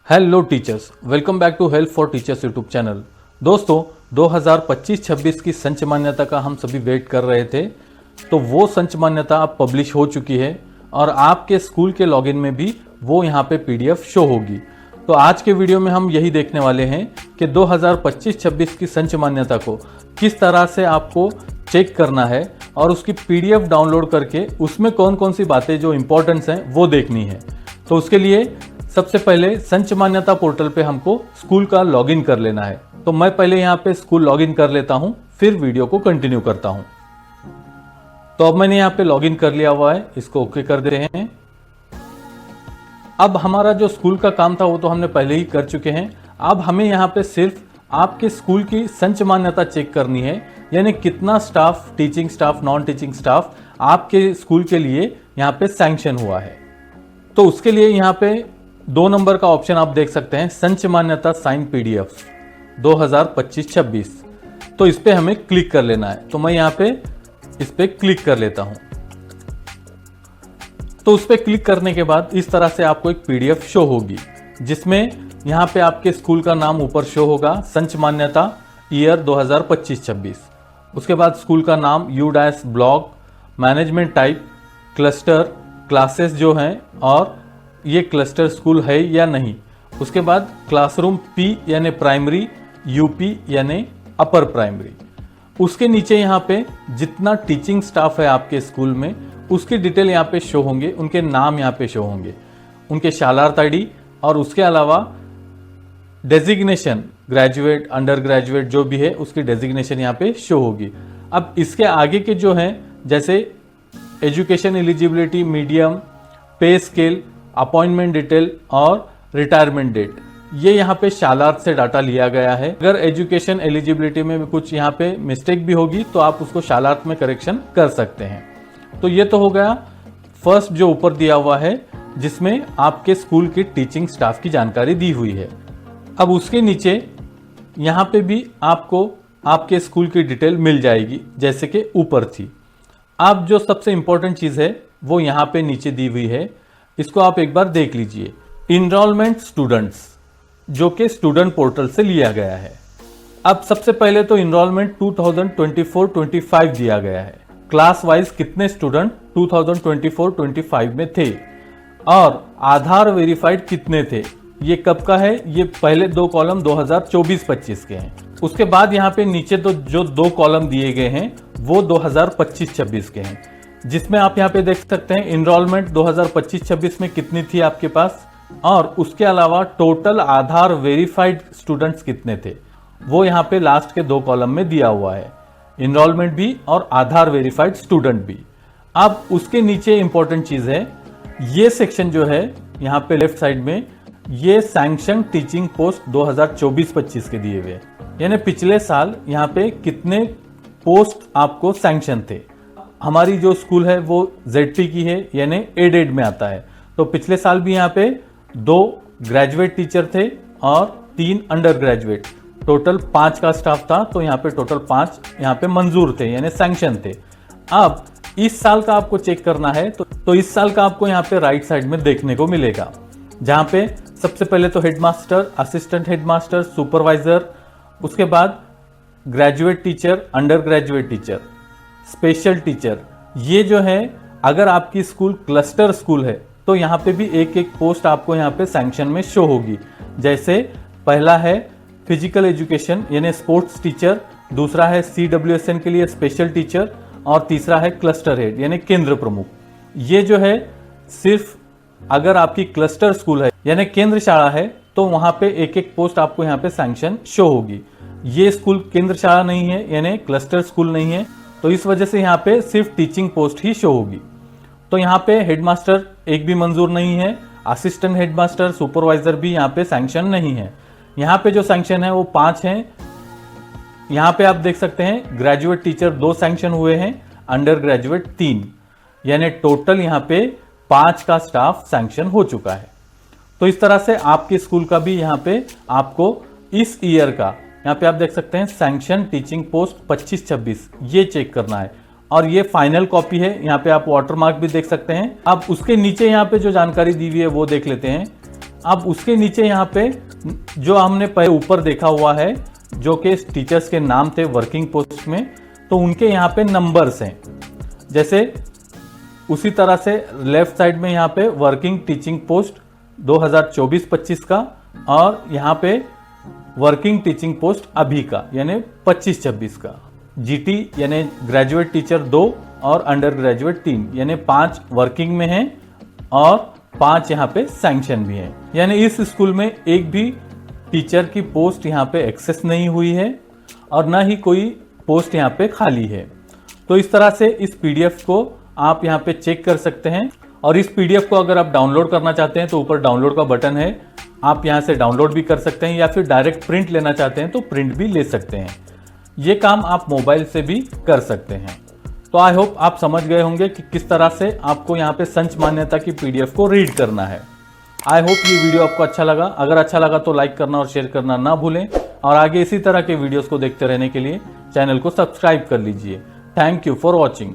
Hello teachers, welcome back to help for teachers YouTube channel. दोस्तों 2025-26 की संच मान्यता का हम सभी वेट कर रहे थे, तो वो संच मान्यता अब पब्लिश हो चुकी है और आपके स्कूल के लॉगिन में भी वो यहाँ पे पीडीएफ शो होगी। तो आज के वीडियो में हम यही देखने वाले हैं कि 2025-26 की संच मान्यता को किस तरह से आपको चेक करना है और उसकी पीडीएफ डाउनलोड करके उसमें कौन कौन सी बातें जो इंपॉर्टेंस हैं वो देखनी है। तो उसके लिए सबसे पहले संच मान्यता पोर्टल पे हमको स्कूल का लॉगिन कर लेना है। तो मैं पहले यहाँ पे स्कूल लॉगिन कर लेता हूँ, फिर वीडियो को कंटिन्यू करता हूँ। तो अब मैंने यहाँ पे लॉगिन कर लिया हुआ है, इसको ओके कर दे रहे हैं। अब हमारा जो स्कूल का काम था वो तो हमने पहले ही कर चुके हैं। अब हमें यहाँ पे सिर्फ आपके स्कूल की संच मान्यता चेक करनी है, यानी कितना staff, teaching staff, non teaching staff आपके स्कूल के लिए यहाँ पे सैंक्शन हुआ है। तो उसके लिए यहाँ पे 2 नंबर का ऑप्शन आप देख सकते हैं, संच मान्यता साइन पीडीएफ 2025-26। तो इस पे हमें क्लिक कर लेना है। तो मैं यहाँ पे इस पे क्लिक कर लेता हूं। तो उस पे क्लिक करने के बाद इस तरह से आपको एक पीडीएफ शो होगी, जिसमें यहाँ पे आपके स्कूल का नाम ऊपर शो होगा, संच मान्यता ईयर 2025-26। उसके बाद स्कूल का नाम, UDISE block, management type, cluster, classes जो हैं और ये क्लस्टर स्कूल है या नहीं। उसके बाद क्लासरूम पी यानी प्राइमरी, यूपी यानी अपर प्राइमरी। उसके नीचे यहाँ पे जितना टीचिंग स्टाफ है आपके स्कूल में उसकी डिटेल यहाँ पे शो होंगे, उनके नाम यहाँ पे शो होंगे, उनके शालार्थ आईडी, और उसके अलावा डेजिग्नेशन, ग्रेजुएट, अंडर ग्रेजुएट जो भी है उसकी डेजिग्नेशन यहाँ पे शो होगी। अब इसके आगे के जो हैं, जैसे एजुकेशन एलिजिबिलिटी, मीडियम, पे स्केल, अपॉइंटमेंट डिटेल और रिटायरमेंट डेट, ये यहाँ पे शालार्थ से डाटा लिया गया है। अगर एजुकेशन एलिजिबिलिटी में कुछ यहाँ पे मिस्टेक भी होगी तो आप उसको शालार्थ में करेक्शन कर सकते हैं। तो ये तो हो गया फर्स्ट जो ऊपर दिया हुआ है, जिसमें आपके स्कूल की टीचिंग स्टाफ की जानकारी दी हुई है। अब उसके नीचे यहाँ पे भी आपको आपके स्कूल की डिटेल मिल जाएगी, जैसे कि ऊपर थी। अब जो सबसे इंपॉर्टेंट चीज है वो यहाँ पे नीचे दी हुई है, इसको आप एक बार देख लीजिए। इनरोलमेंट स्टूडेंट्स, जो कि स्टूडेंट पोर्टल से लिया गया है। अब सबसे पहले तो इनरोलमेंट 2024-25 दिया गया है। क्लास वाइज कितने स्टूडेंट 2024-25 में थे और आधार वेरीफाइड कितने थे, ये कब का है, ये पहले 2 कॉलम 2024-25 के हैं। उसके बाद यहाँ पे नीचे तो जो 2 कॉलम दिए गए हैं वो 2025-26 के हैं, जिसमें आप यहाँ पे देख सकते हैं इनरोलमेंट 2025-26 में कितनी थी आपके पास, और उसके अलावा टोटल आधार वेरीफाइड स्टूडेंट्स कितने थे वो यहाँ पे लास्ट के 2 कॉलम में दिया हुआ है, इनरोलमेंट भी और आधार वेरीफाइड स्टूडेंट भी। अब उसके नीचे इंपॉर्टेंट चीज है, ये सेक्शन जो है यहाँ पे लेफ्ट साइड में, ये सैंक्शन टीचिंग पोस्ट 2024-25 के दिए हुए, यानी पिछले साल यहाँ पे कितने पोस्ट आपको सैंक्शन थे। हमारी जो स्कूल है वो ZP की है, यानी एडेड में आता है। तो पिछले साल भी यहाँ पे 2 ग्रेजुएट टीचर थे और 3 अंडर ग्रेजुएट, टोटल 5 का स्टाफ था। तो यहाँ पे टोटल 5 यहाँ पे मंजूर थे, यानी सैंक्शन थे। अब इस साल का आपको चेक करना है तो इस साल का आपको यहाँ पे राइट साइड में देखने को मिलेगा, जहाँ पे सबसे पहले तो हेडमास्टर, असिस्टेंट हेडमास्टर, सुपरवाइजर, उसके बाद graduate teacher, under graduate teacher, special teacher, ये जो है अगर आपकी स्कूल क्लस्टर स्कूल है तो यहाँ पे भी एक एक पोस्ट आपको यहाँ पे सैंक्शन में शो होगी। जैसे पहला है फिजिकल एजुकेशन यानी स्पोर्ट्स टीचर, दूसरा है CWSN के लिए स्पेशल टीचर, और तीसरा है क्लस्टर हेड यानी केंद्र प्रमुख। ये जो है सिर्फ अगर आपकी क्लस्टर स्कूल है यानी केंद्र शाला है तो वहां पे एक एक पोस्ट आपको यहाँ पे सैंक्शन शो होगी। ये स्कूल केंद्र शाला नहीं है यानी क्लस्टर स्कूल नहीं है, तो इस वजह से यहाँ पे सिर्फ टीचिंग पोस्ट ही शो होगी। तो यहाँ पे हेडमास्टर एक भी मंजूर नहीं है, असिस्टेंट हेडमास्टर, सुपरवाइजर भी यहाँ पे सैंक्शन नहीं है। यहाँ पे जो सैंक्शन है वो 5 हैं। यहाँ पे आप देख सकते हैं ग्रेजुएट टीचर 2 सैंक्शन हुए हैं, अंडर ग्रेजुएट 3, यानी टोटल यहाँ पे 5 का स्टाफ सैंक्शन हो चुका है। तो इस तरह से आपके स्कूल का भी यहाँ पे आपको इस ईयर का यहाँ पे आप देख सकते हैं सैंक्शन टीचिंग पोस्ट 25-26, ये चेक करना है। और ये फाइनल कॉपी है, यहाँ पे आप वाटरमार्क भी देख सकते हैं। अब उसके नीचे यहाँ पे जो जानकारी दी हुई है वो देख लेते हैं। अब उसके नीचे यहाँ पे जो हमने पहले ऊपर देखा हुआ है, जो कि टीचर्स के नाम थे वर्किंग पोस्ट में, तो उनके यहाँ पे नंबर्स हैं। जैसे उसी तरह से लेफ्ट साइड में यहाँ पे वर्किंग टीचिंग पोस्ट 2024-25 का, और यहाँ पे वर्किंग टीचिंग पोस्ट अभी का यानी 25-26 का। जीटी यानी ग्रेजुएट टीचर 2 और अंडर ग्रेजुएट 3 यानी 5 वर्किंग में हैं और 5 यहाँ पे सैंक्शन भी हैं। यानी इस स्कूल में एक भी टीचर की पोस्ट यहाँ पे एक्सेस नहीं हुई है और ना ही कोई पोस्ट यहाँ पे खाली है। तो इस तरह से इस पीडीएफ को आप यहाँ पे चेक कर सकते हैं। और इस पीडीएफ को अगर आप डाउनलोड करना चाहते हैं तो ऊपर डाउनलोड का बटन है, आप यहाँ से डाउनलोड भी कर सकते हैं, या फिर डायरेक्ट प्रिंट लेना चाहते हैं तो प्रिंट भी ले सकते हैं। ये काम आप मोबाइल से भी कर सकते हैं। तो आई होप आप समझ गए होंगे कि किस तरह से आपको यहाँ पे संच मान्यता की पीडीएफ को रीड करना है। आई होप ये वीडियो आपको अच्छा लगा। अगर अच्छा लगा तो लाइक करना और शेयर करना ना भूलें, और आगे इसी तरह के वीडियोस को देखते रहने के लिए चैनल को सब्सक्राइब कर लीजिए। Thank you for watching.